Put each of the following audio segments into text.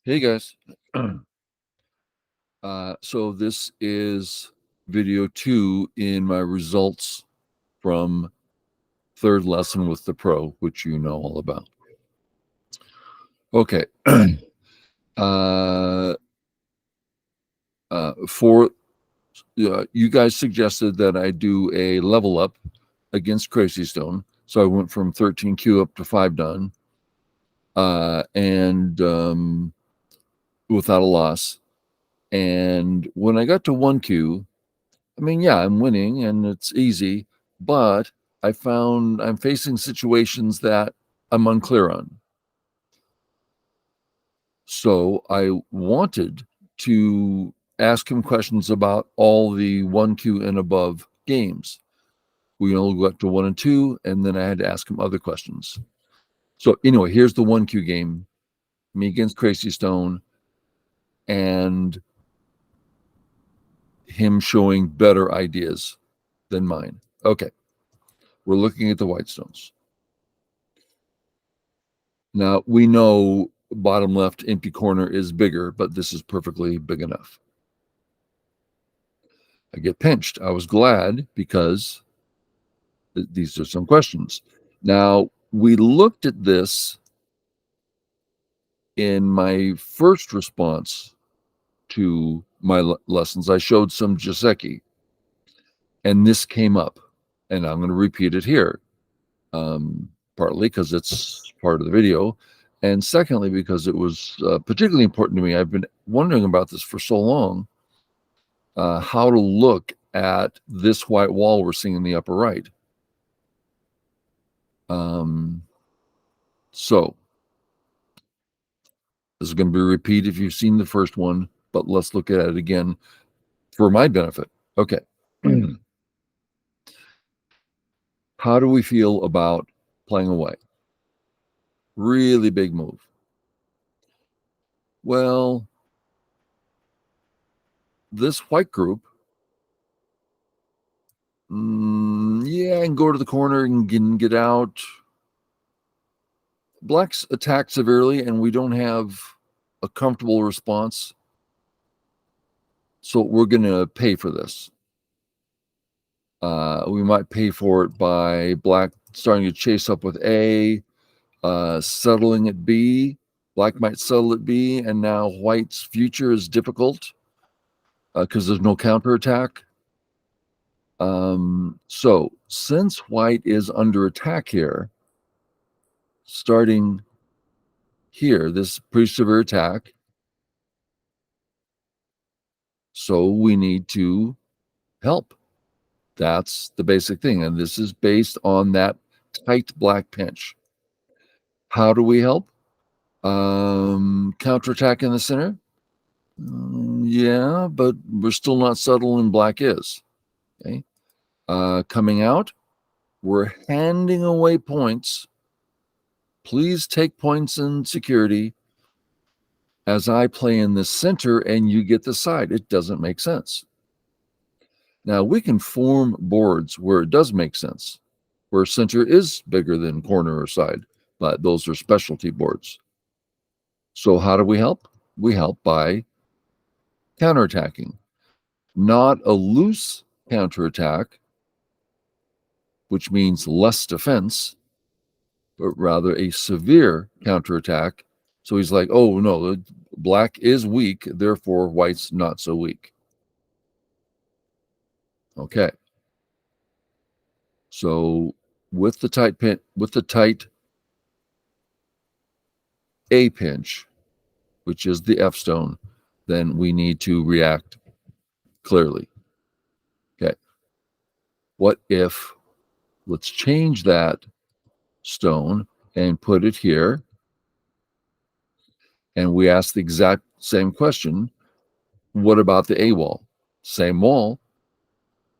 Hey guys. So this is video 2 in my results from third lesson with the pro, which you know all about. Okay. For you guys suggested that I do a level up against Crazy Stone. So I went from 13Q up to 5 done, and without a loss. And when I got to 1Q, I mean, yeah, I'm winning and it's easy, but I found I'm facing situations that I'm unclear on. So I wanted to ask him questions about all the 1Q and above games. We only got to 1 and 2, and then I had to ask him other questions. So anyway, here's the 1Q game, me against Crazy Stone, and him showing better ideas than mine. Okay, we're looking at the white stones. Now, we know bottom left empty corner is bigger, but this is perfectly big enough. I get pinched. I was glad because these are some questions. Now, we looked at this in my first response to my lessons. I showed some Joseki, and this came up, and I'm going to repeat it here, partly because it's part of the video, and secondly, because it was particularly important to me. I've been wondering about this for so long, how to look at this white wall we're seeing in the upper right. So this is going to be a repeat if you've seen the first one, but let's look at it again for my benefit. Okay. How do we feel about playing away? Really big move. Well, this white group, yeah, and go to the corner and get out. Blacks attack severely, and we don't have a comfortable response. So we're going to pay for this. We might pay for it by black starting to chase up with A, settling at B. Black might settle at B, and now white's future is difficult because there's no counterattack. So since white is under attack here, starting here, this pretty severe attack, so we need to help. That's the basic thing, and this is based on that tight black pinch. How do we help? Counterattack in the center? Yeah, but we're still not settled and black is. Okay. Coming out, we're handing away points. Please take points in security as I play in the center and you get the side. It doesn't make sense. Now, we can form boards where it does make sense, where center is bigger than corner or side, but those are specialty boards. So how do we help? We help by counterattacking. Not a loose counterattack, which means less defense, but rather a severe counterattack. So he's like, oh, no, black is weak, therefore white's not so weak. Okay. So with the tight A pinch, which is the F stone, then we need to react clearly. Okay. What if, let's change that stone and put it here. And we ask the exact same question. What about the A wall? Same wall,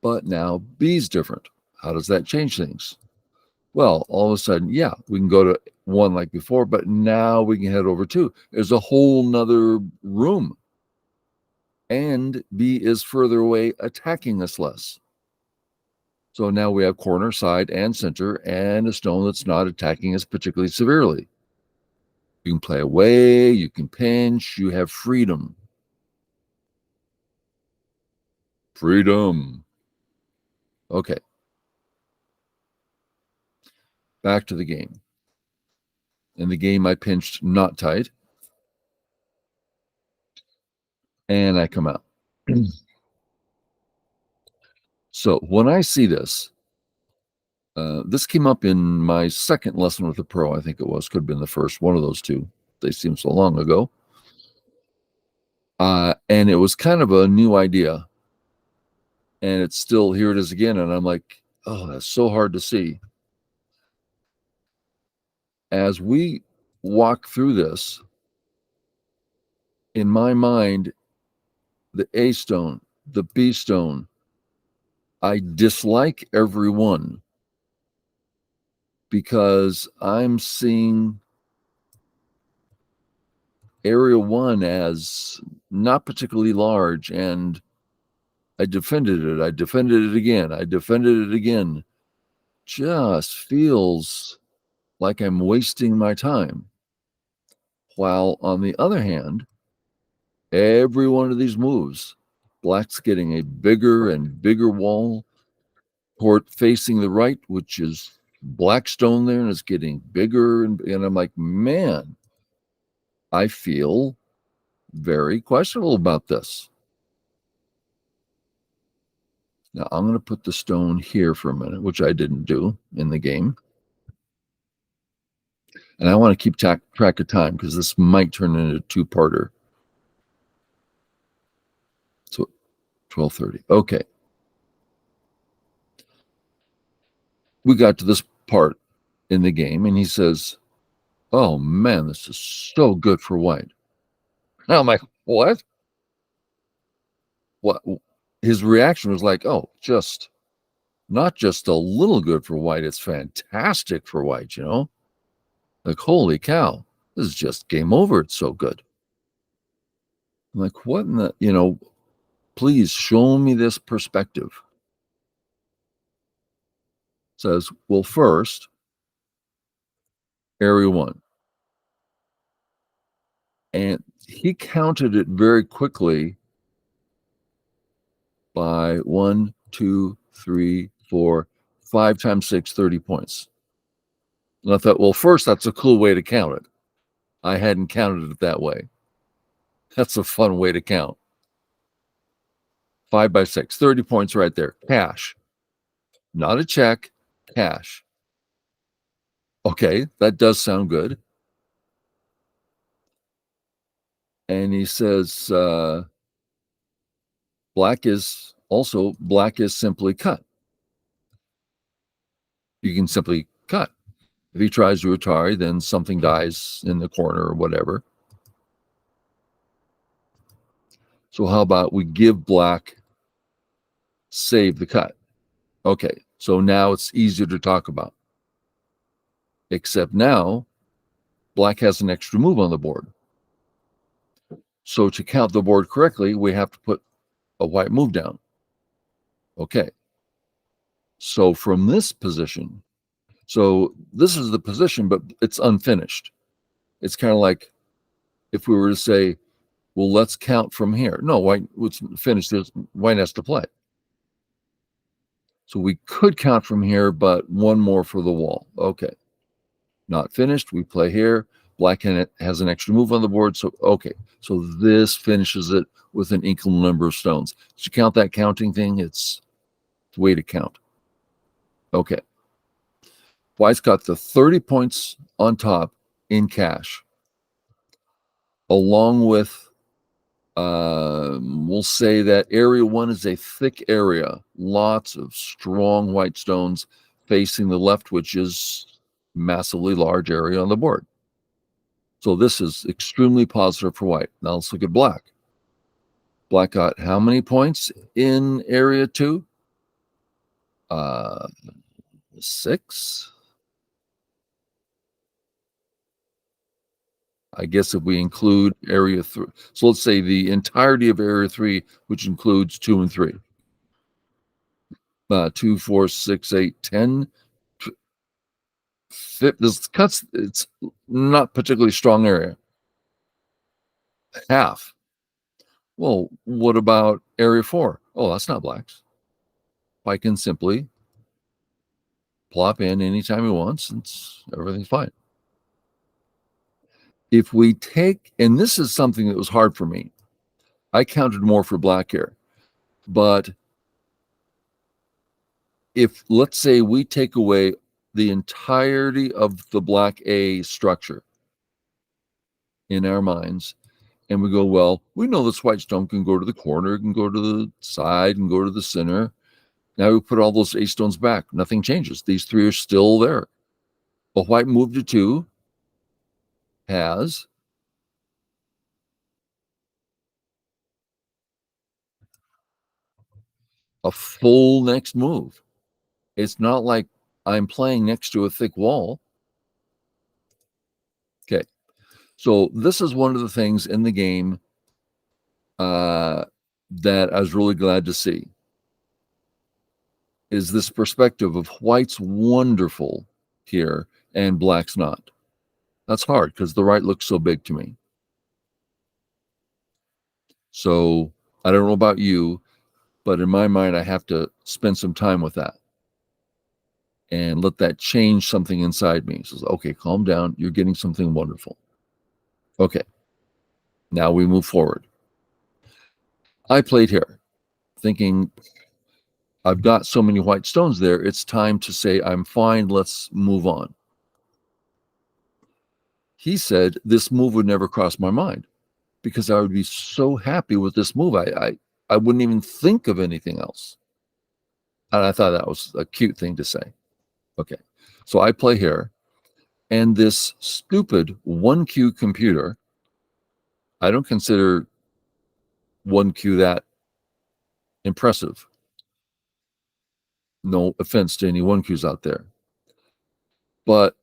but now B's different. How does that change things? Well, all of a sudden, yeah, we can go to 1 like before, but now we can head over 2. There's a whole nother room. And B is further away, attacking us less. So now we have corner, side, and center, and a stone that's not attacking us particularly severely. You can play away, you can pinch, you have freedom. Freedom. Okay. Back to the game. In the game, I pinched not tight, and I come out. So when I see this, this came up in my second lesson with the pro, I think it was. Could have been the first, one of those two. They seem so long ago. And it was kind of a new idea. And it's still, here it is again. And I'm like, oh, that's so hard to see. As we walk through this, in my mind, the A stone, the B stone, I dislike every one because I'm seeing area one as not particularly large, and I defended it. I defended it again. I defended it again. Just feels like I'm wasting my time. While on the other hand, every one of these moves, black's getting a bigger and bigger wall, court facing the right, which is black stone there, and it's getting bigger. And I'm like, man, I feel very questionable about this. Now I'm going to put the stone here for a minute, which I didn't do in the game. And I want to keep track of time because this might turn into a two-parter. So 12:30. Okay. We got to this part in the game, and he says, oh, man, this is so good for white. And I'm like, what? What? His reaction was like, oh, just not just a little good for white, it's fantastic for white, you know? Like, holy cow, this is just game over. It's so good. I'm like, what in the, please show me this perspective. Says, well, first, area one. And he counted it very quickly by 1, 2, 3, 4, 5 times 6, 30 points. And I thought, well, first, that's a cool way to count it. I hadn't counted it that way. That's a fun way to count. 5 by 6, 30 points right there. Cash. Not a check, cash. Okay, that does sound good. And he says, black is simply cut. You can simply cut. If he tries to Atari, then something dies in the corner or whatever. So how about we give black save the cut? Okay, so now it's easier to talk about. Except now, black has an extra move on the board. So to count the board correctly, we have to put a white move down. Okay. So from this position, so this is the position, but it's unfinished. It's kind of like if we were to say, well, let's count from here. No, white, it's finished. White has to play. So we could count from here, but one more for the wall. Okay. Not finished. We play here. Black has an extra move on the board. So, okay. So this finishes it with an equal number of stones. Did you count that counting thing? It's the way to count. Okay. White's got the 30 points on top in cash, along with, we'll say that area one is a thick area, lots of strong white stones facing the left, which is massively large area on the board. So this is extremely positive for white. Now let's look at black. Black got how many points in area two? 6. I guess if we include area 3. So let's say the entirety of area 3, which includes 2 and 3. 2, 4, 6, 8, 10. This cuts, it's not particularly strong area. Half. Well, what about area 4? Oh, that's not blacks. I can simply plop in anytime he wants, and everything's fine. If we take, and this is something that was hard for me, I counted more for black here, but if, let's say, we take away the entirety of the black A structure in our minds, and we go, well, we know this white stone can go to the corner, can go to the side, and go to the center. Now we put all those A stones back. Nothing changes. These three are still there. A white move to 2 has a full next move. It's not like I'm playing next to a thick wall. Okay. So this is one of the things in the game that I was really glad to see, is this perspective of white's wonderful here and black's not. That's hard because the right looks so big to me. So I don't know about you, but in my mind, I have to spend some time with that and let that change something inside me. So, okay, calm down. You're getting something wonderful. Okay, now we move forward. I played here thinking, I've got so many white stones there. It's time to say, I'm fine. Let's move on. He said this move would never cross my mind because I would be so happy with this move. I wouldn't even think of anything else. And I thought that was a cute thing to say. Okay. So I play here, and this stupid 1Q computer, I don't consider 1Q that impressive. No offense to any 1Qs out there. But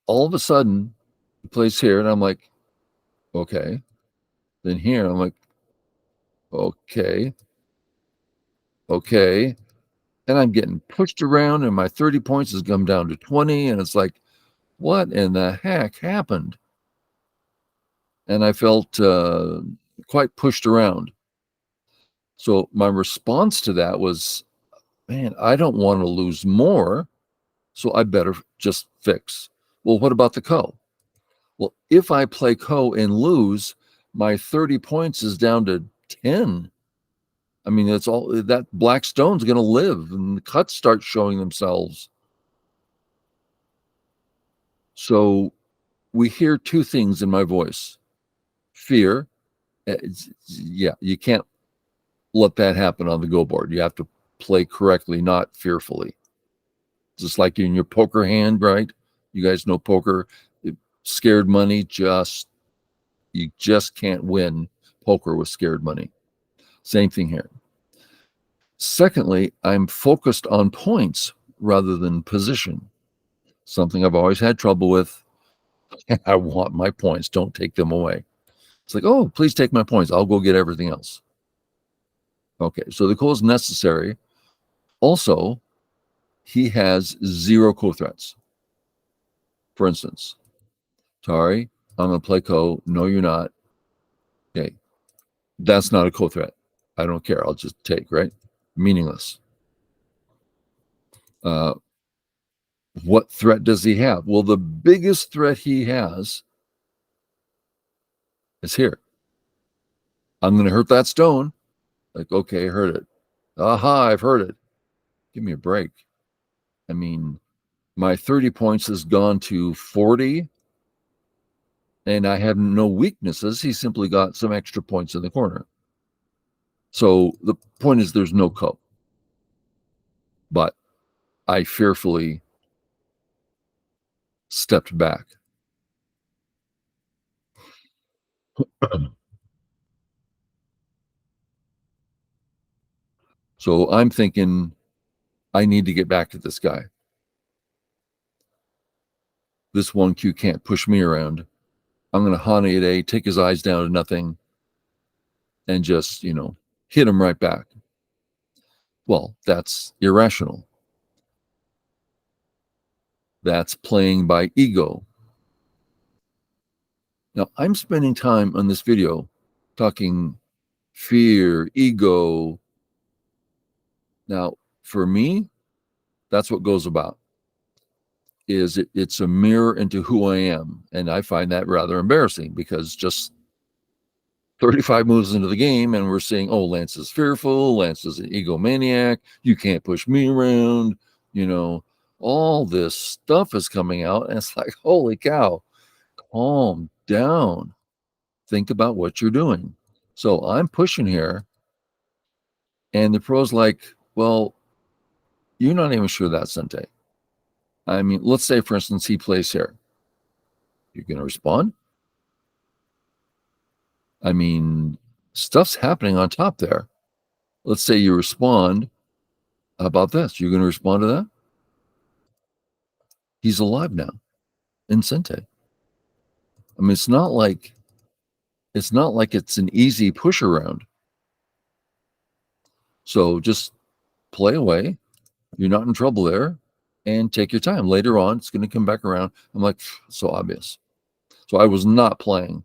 all of a sudden, he plays here, and I'm like, okay. Then here, I'm like, okay. Okay. And I'm getting pushed around, and my 30 points has come down to 20. And it's like, what in the heck happened? And I felt quite pushed around. So my response to that was, man, I don't want to lose more. So I better just fix. Well, what about the co? Well, if I play co and lose, my 30 points is down to 10. I mean, it's all that black stone's going to live, and the cuts start showing themselves. So we hear two things in my voice: fear. Yeah, you can't let that happen on the go board. You have to play correctly, not fearfully. Just like in your poker hand, right? You guys know poker. Scared money, you just can't win poker with scared money. Same thing here. Secondly, I'm focused on points rather than position. Something I've always had trouble with. I want my points. Don't take them away. It's like, oh, please take my points. I'll go get everything else. Okay, so the call is necessary. Also, he has 0 co-threats. For instance, Tari, I'm going to play co. No, you're not. Okay, that's not a co-threat. I don't care. I'll just take, right? Meaningless. What threat does he have? Well, the biggest threat he has is here. I'm going to hurt that stone. Like, okay, I heard it. Aha, I've heard it. Give me a break. I mean, my 30 points has gone to 40, and I have no weaknesses. He simply got some extra points in the corner. So the point is there's no co. But I fearfully stepped back. So I'm thinking, I need to get back to this guy. This 1Q can't push me around. I'm going to Hane it A, take his eyes down to nothing, and just, hit him right back. Well, that's irrational. That's playing by ego. Now, I'm spending time on this video talking fear, ego. Now, for me, that's what goes about. It's a mirror into who I am. And I find that rather embarrassing because just 35 moves into the game and we're seeing, oh, Lance is fearful, Lance is an egomaniac, you can't push me around, all this stuff is coming out. And it's like, holy cow, calm down. Think about what you're doing. So I'm pushing here. And the pro's like, well, you're not even sure that, Sente. I mean, let's say, for instance, he plays here. You're going to respond? I mean, stuff's happening on top there. Let's say you respond. How about this? You're going to respond to that? He's alive now in Sente. I mean, it's not like it's an easy push around. So just play away. You're not in trouble there, and take your time. Later on, it's going to come back around. I'm like, so obvious. So I was not playing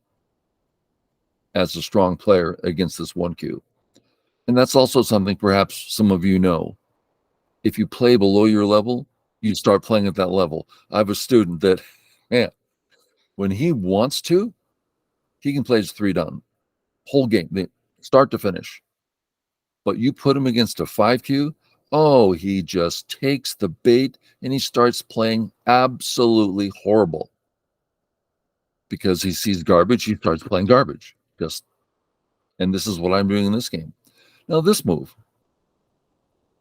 as a strong player against this 1Q. And that's also something perhaps some of you know. If you play below your level, you start playing at that level. I have a student that, man, when he wants to, he can play his 3 down, whole game, start to finish. But you put him against a 5Q, oh, he just takes the bait and he starts playing absolutely horrible. Because he sees garbage, he starts playing garbage. And this is what I'm doing in this game. Now, this move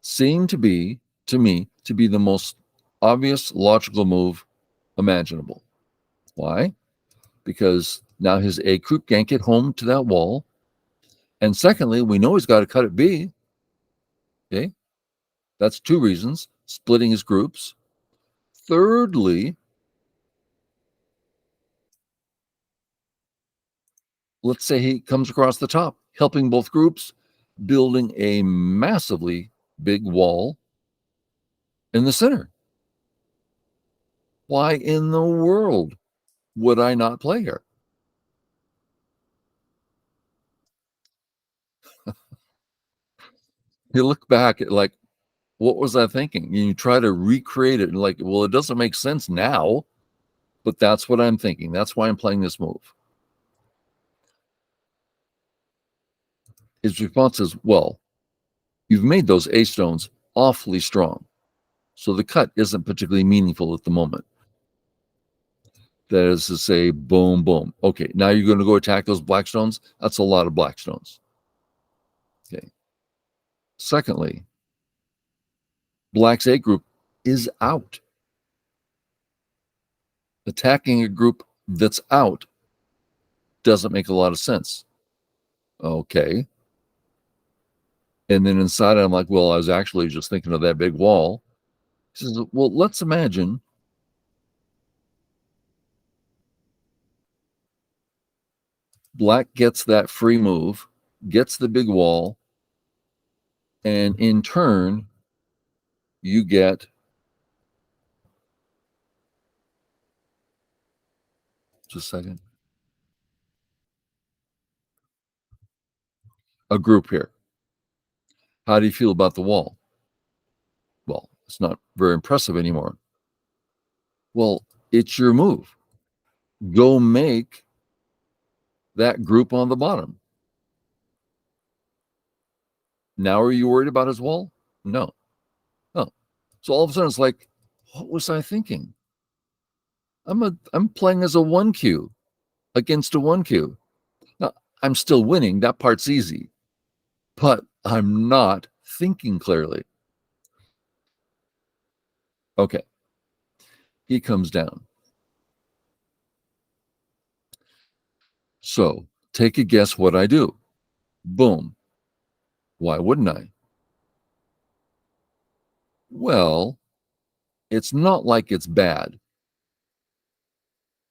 seemed to me, to be the most obvious, logical move imaginable. Why? Because now his A group can't get home to that wall. And secondly, we know he's got to cut at B. Okay. That's 2 reasons, splitting his groups. Thirdly, let's say he comes across the top, helping both groups, building a massively big wall in the center. Why in the world would I not play here? You look back at like, what was I thinking? And you try to recreate it and like, well, it doesn't make sense now, but that's what I'm thinking. That's why I'm playing this move. His response is, well, you've made those A stones awfully strong. So the cut isn't particularly meaningful at the moment. That is to say, boom, boom. Okay, now you're going to go attack those black stones. That's a lot of black stones. Okay. Secondly, black's A group is out. Attacking a group that's out doesn't make a lot of sense. Okay. And then inside, I'm like, well, I was actually just thinking of that big wall. He says, well, let's imagine black gets that free move, gets the big wall, and in turn, you get just a second, a group here. How do you feel about the wall? Well, it's not very impressive anymore. Well, it's your move. Go make that group on the bottom. Now, are you worried about his wall? No. No. So all of a sudden, it's like, what was I thinking? I'm playing as a 1Q against a 1Q. Now, I'm still winning. That part's easy. But I'm not thinking clearly. Okay. He comes down. So take a guess what I do. Boom. Why wouldn't I? Well, it's not like it's bad.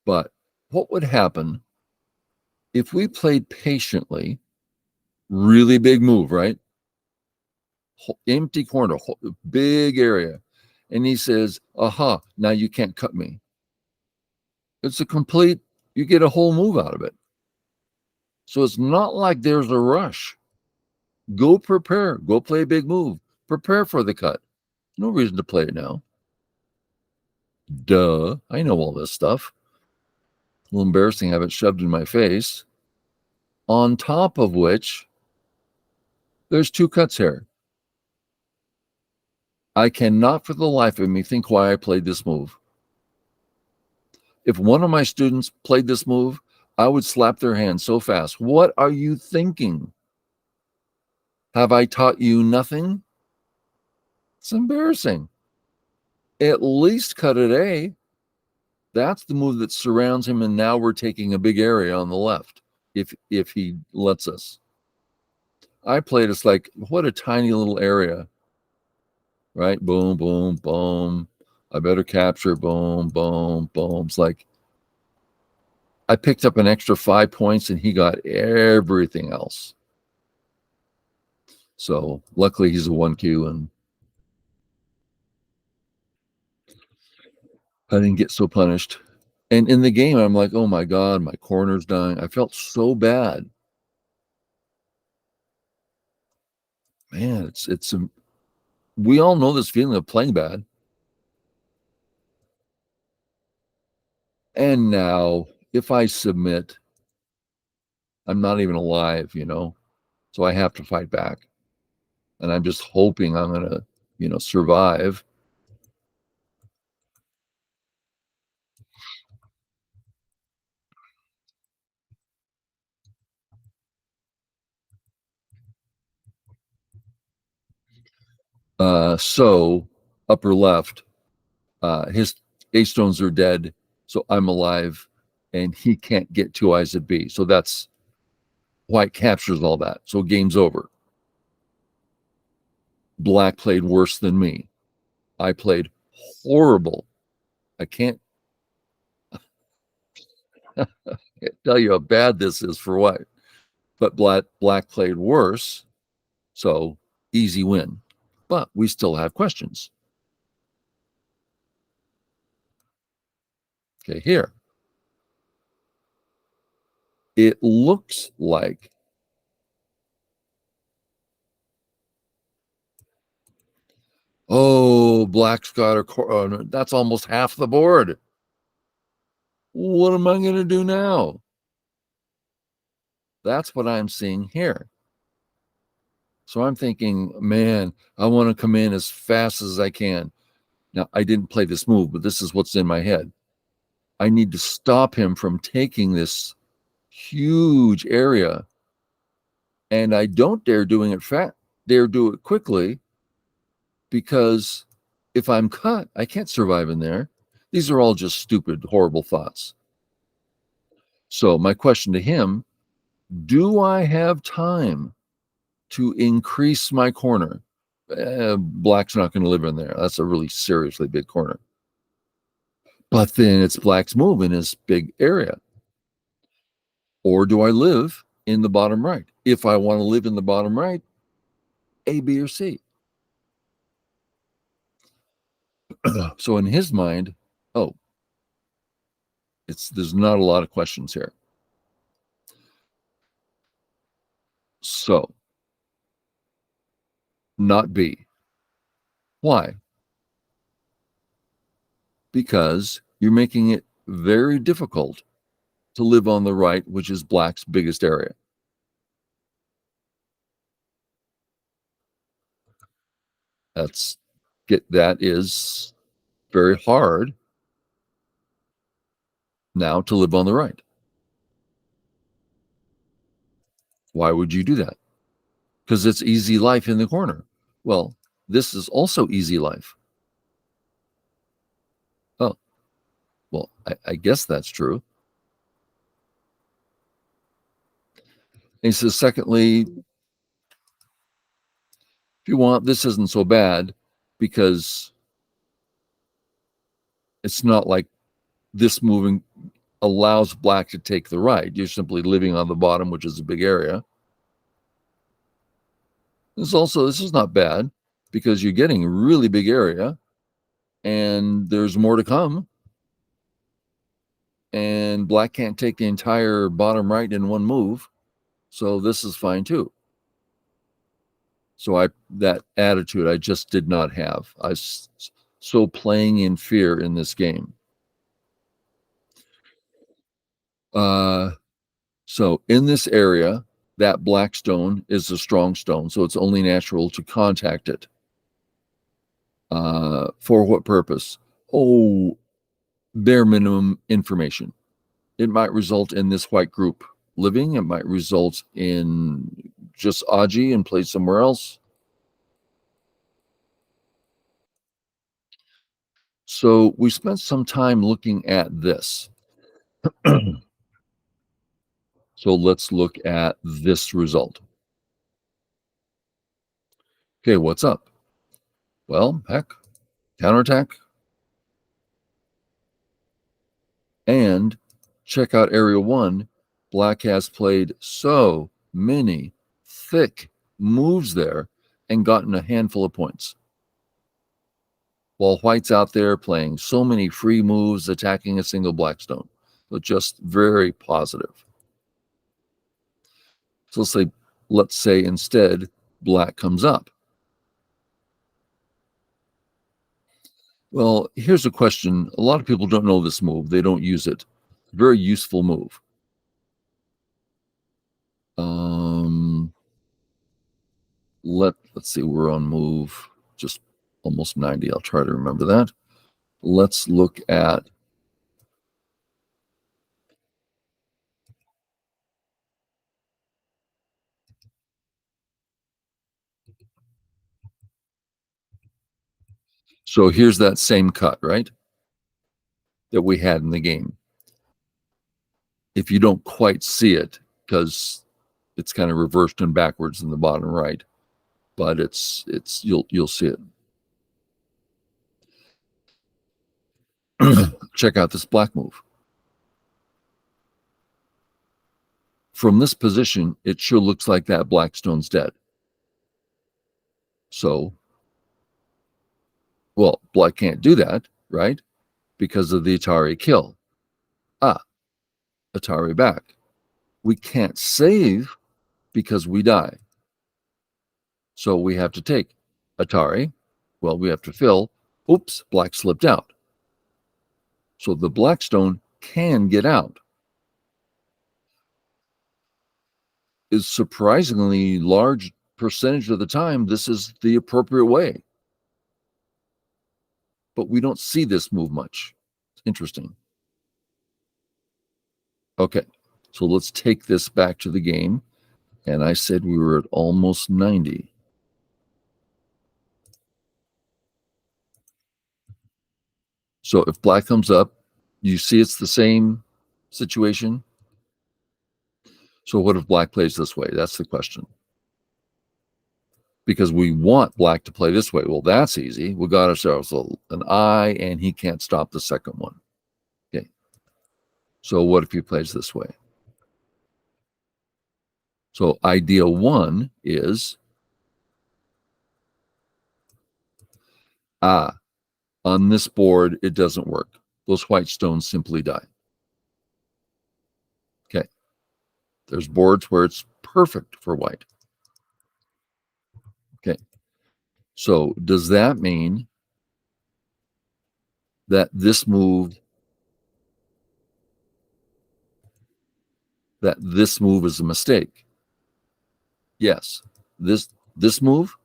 But what would happen if we played patiently? Really big move, right? Empty corner, big area. and he says, aha, now you can't cut me. It's a complete, you get a whole move out of it. So it's not like there's a rush. Go prepare, go play a big move, prepare for the cut. No reason to play it now. Duh, I know all this stuff. A little embarrassing to have it shoved in my face. On top of which, there's two cuts here. I cannot for the life of me think why I played this move. If one of my students played this move, I would slap their hand so fast. What are you thinking? Have I taught you nothing? It's embarrassing. At least cut at A. That's the move that surrounds him, and now we're taking a big area on the left, if he lets us. I played, it's like, what a tiny little area, right? Boom, boom, boom. I better capture, boom, boom, boom. It's like, I picked up an extra 5 points, and he got everything else. So luckily he's a 1Q, and I didn't get so punished. And in the game, I'm like, oh my God, my corner's dying. I felt so bad. Man, we all know this feeling of playing bad. And now, if I submit, I'm not even alive, so I have to fight back. And I'm just hoping I'm going to, survive. So upper left, his ace stones are dead, so I'm alive, and he can't get two eyes at B. So that's white captures all that. So game's over. Black played worse than me. I played horrible. I can't tell you how bad this is for white. But black played worse, so easy win. But we still have questions. Okay, here. It looks like black's got that's almost half the board. What am I going to do now? That's what I'm seeing here. So I'm thinking, man, I want to come in as fast as I can. Now, I didn't play this move, but this is what's in my head. I need to stop him from taking this huge area. And I don't dare do it quickly, because if I'm cut, I can't survive in there. These are all just stupid, horrible thoughts. So my question to him, do I have time to increase my corner? Black's not going to live in there. That's a really seriously big corner. But then it's black's move in his big area. Or do I live in the bottom right? If I want to live in the bottom right, A, B, or C. So in his mind, there's not a lot of questions here. So, not B. Why? Because you're making it very difficult to live on the right, which is black's biggest area. That is very hard now to live on the right. Why would you do that? Because it's easy life in the corner. Well, this is also easy life. Oh, well, I guess that's true. And he says, secondly, if you want, this isn't so bad, because it's not like this moving allows black to take the right. You're simply living on the bottom, which is a big area. This is not bad, because you're getting a really big area. and there's more to come. And black can't take the entire bottom right in one move. So this is fine too. So that attitude I just did not have. I was so playing in fear in this game. So in this area, that black stone is a strong stone, so it's only natural to contact it. For what purpose? Oh, bare minimum information. It might result in this white group living. It might result in just Aji and play somewhere else. So we spent some time looking at this. So let's look at this result. Okay, what's up? Well, heck, counterattack. And check out area 1. Black has played so many thick moves there and gotten a handful of points. While white's out there playing so many free moves, attacking a single black stone. So just very positive. So let's say instead black comes up. Well, here's a question. A lot of people don't know this move. They don't use it. Very useful move. Let's see, we're on move just almost 90. I'll try to remember that. Let's look at so here's that same cut, right? That we had in the game. If you don't quite see it, because it's kind of reversed and backwards in the bottom right, but you'll see it. Check out this black move. From this position, it sure looks like that black stone's dead. So, well, black can't do that, right? Because of the Atari kill. Atari back. We can't save because we die. So we have to take Atari. Well, we have to fill. Oops, black slipped out. So the black stone can get out. Is surprisingly large percentage of the time, this is the appropriate way. But we don't see this move much. It's interesting. Okay, so let's take this back to the game. And I said we were at almost 90. So if black comes up, you see it's the same situation. So what if black plays this way? That's the question. Because we want black to play this way. Well, that's easy. We got ourselves an eye, and he can't stop the second one. Okay. So what if he plays this way? So idea 1 is, on this board, it doesn't work. Those white stones simply die. Okay. There's boards where it's perfect for white. Okay. So does that mean that this move is a mistake? Yes. This move?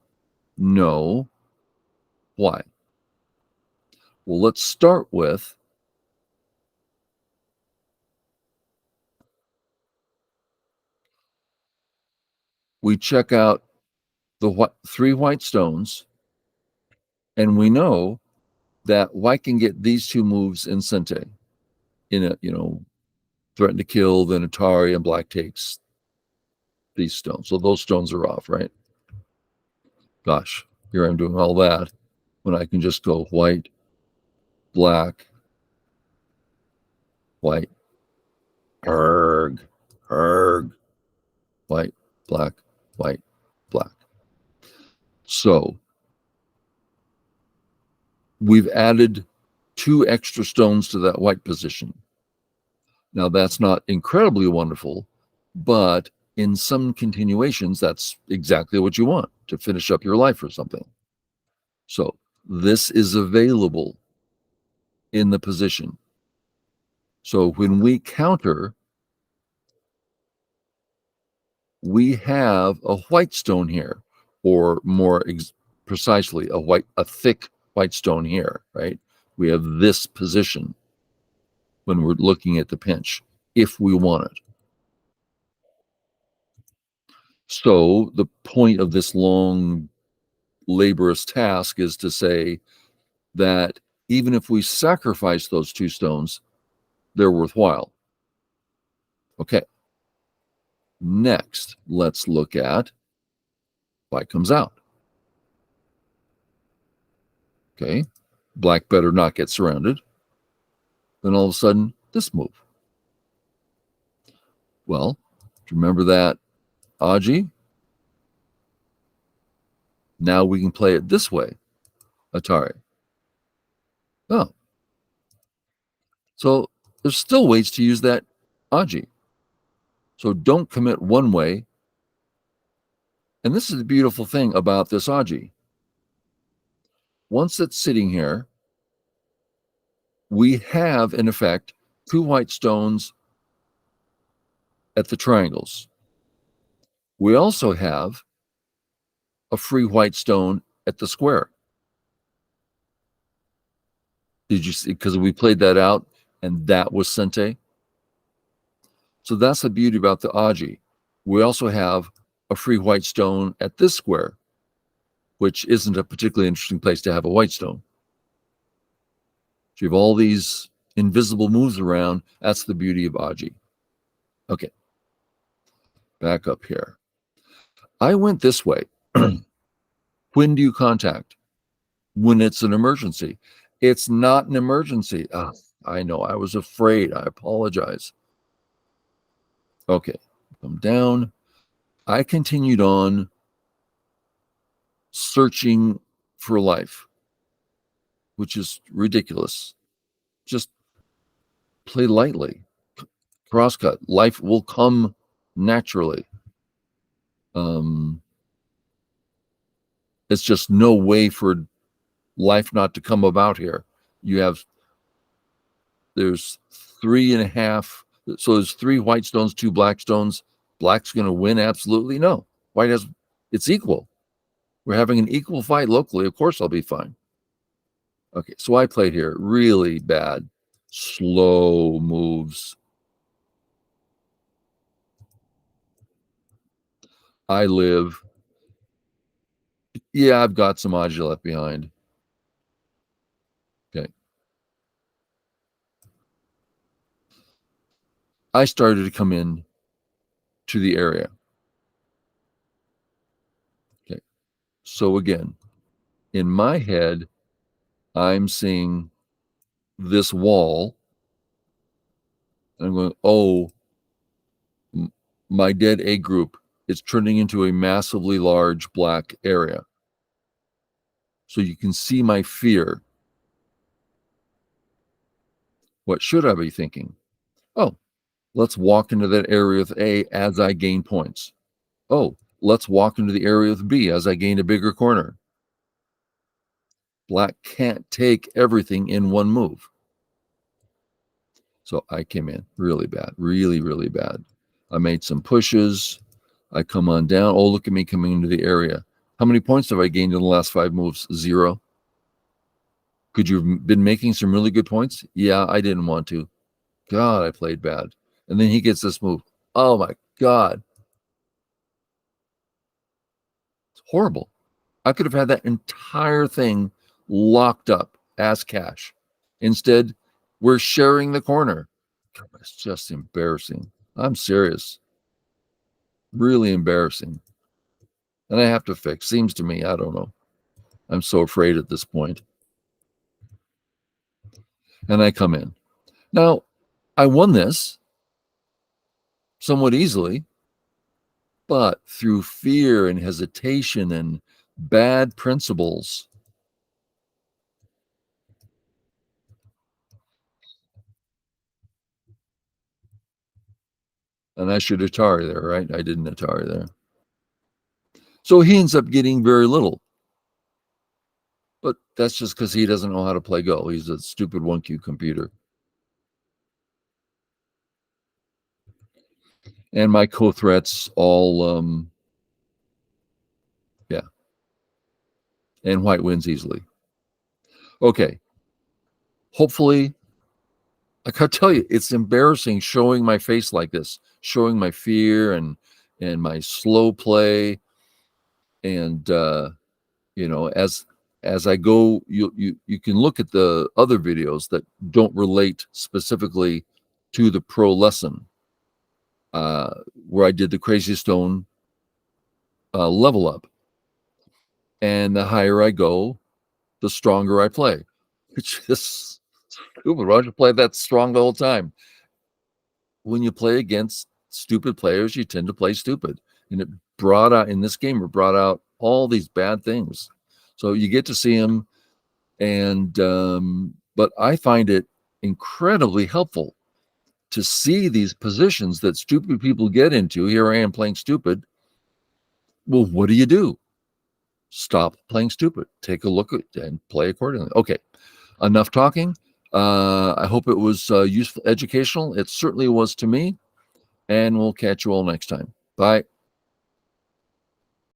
No. Why? Well, let's start with we check out the 3 white stones, and we know that white can get these 2 moves in Sente. In a, threaten to kill, then Atari, and black takes these stones. So those stones are off, right? Gosh, here I'm doing all that when I can just go white, black, white, erg, white, black, white, black. So we've added 2 extra stones to that white position. Now, that's not incredibly wonderful, but in some continuations, that's exactly what you want to finish up your life or something. So this is available in the position. So when we counter, we have a white stone here, or more precisely, a thick white stone here, right? We have this position when we're looking at the pinch, if we want it. So the point of this long, laborious task is to say that even if we sacrifice those 2 stones, they're worthwhile. Okay. Next, let's look at white comes out. Okay. Black better not get surrounded. Then all of a sudden, this move. Well, do you remember that Aji? Now we can play it this way, Atari. Oh. So there's still ways to use that Aji. So don't commit one way. And this is the beautiful thing about this Aji. Once it's sitting here, we have, in effect, 2 white stones at the triangles. We also have a free white stone at the square. Did you see? Because we played that out, and that was Sente. So that's the beauty about the Aji. We also have a free white stone at this square, which isn't a particularly interesting place to have a white stone. So you have all these invisible moves around. That's the beauty of Aji. Okay. Back up here. I went this way. When do you contact? When it's an emergency. It's not an emergency. Oh, I know. I was afraid. I apologize. Okay. Come down. I continued on searching for life, which is ridiculous. Just play lightly. Crosscut. Life will come naturally. It's just no way for life not to come about here. There's 3.5. So there's 3 white stones, 2 black stones. Black's going to win? Absolutely no. It's equal. We're having an equal fight locally. Of course I'll be fine. Okay, so I played here really bad, slow moves. I live. Yeah, I've got some Aji left behind. Okay. I started to come in to the area. Okay. So again, in my head, I'm seeing this wall. And I'm going, oh, my dead A group is turning into a massively large black area. So you can see my fear. What should I be thinking? Oh, let's walk into that area with A as I gain points. Oh, let's walk into the area with B as I gain a bigger corner. Black can't take everything in one move. So I came in really bad, really, really bad. I made some pushes. I come on down. Oh, look at me coming into the area. How many points have I gained in the last 5 moves? 0. Could you have been making some really good points? Yeah, I didn't want to. God, I played bad. And then he gets this move. Oh my God. It's horrible. I could have had that entire thing locked up as cash. Instead, we're sharing the corner. God, it's just embarrassing. I'm serious. Really embarrassing. And I have to fix. Seems to me, I don't know. I'm so afraid at this point. And I come in. Now, I won this somewhat easily, but through fear and hesitation and bad principles, And I should Atari there, right? I didn't Atari there. So he ends up getting very little. But that's just because he doesn't know how to play Go. He's a stupid 1Q computer. And my co-threats all, yeah. And white wins easily. Okay. Hopefully, I gotta tell you, it's embarrassing showing my face like this, showing my fear and my slow play. And as I go, you can look at the other videos that don't relate specifically to the pro lesson, where I did the Crazy Stone level up. And the higher I go, the stronger I play. It's just stupid. Why don't you play that strong the whole time? When you play against stupid players, you tend to play stupid. And in this game, it brought out all these bad things. So you get to see them. And, but I find it incredibly helpful to see these positions that stupid people get into. Here I am playing stupid. Well, what do? Stop playing stupid. Take a look at and play accordingly. Okay, enough talking. I hope it was useful, educational. It certainly was to me. And we'll catch you all next time. Bye.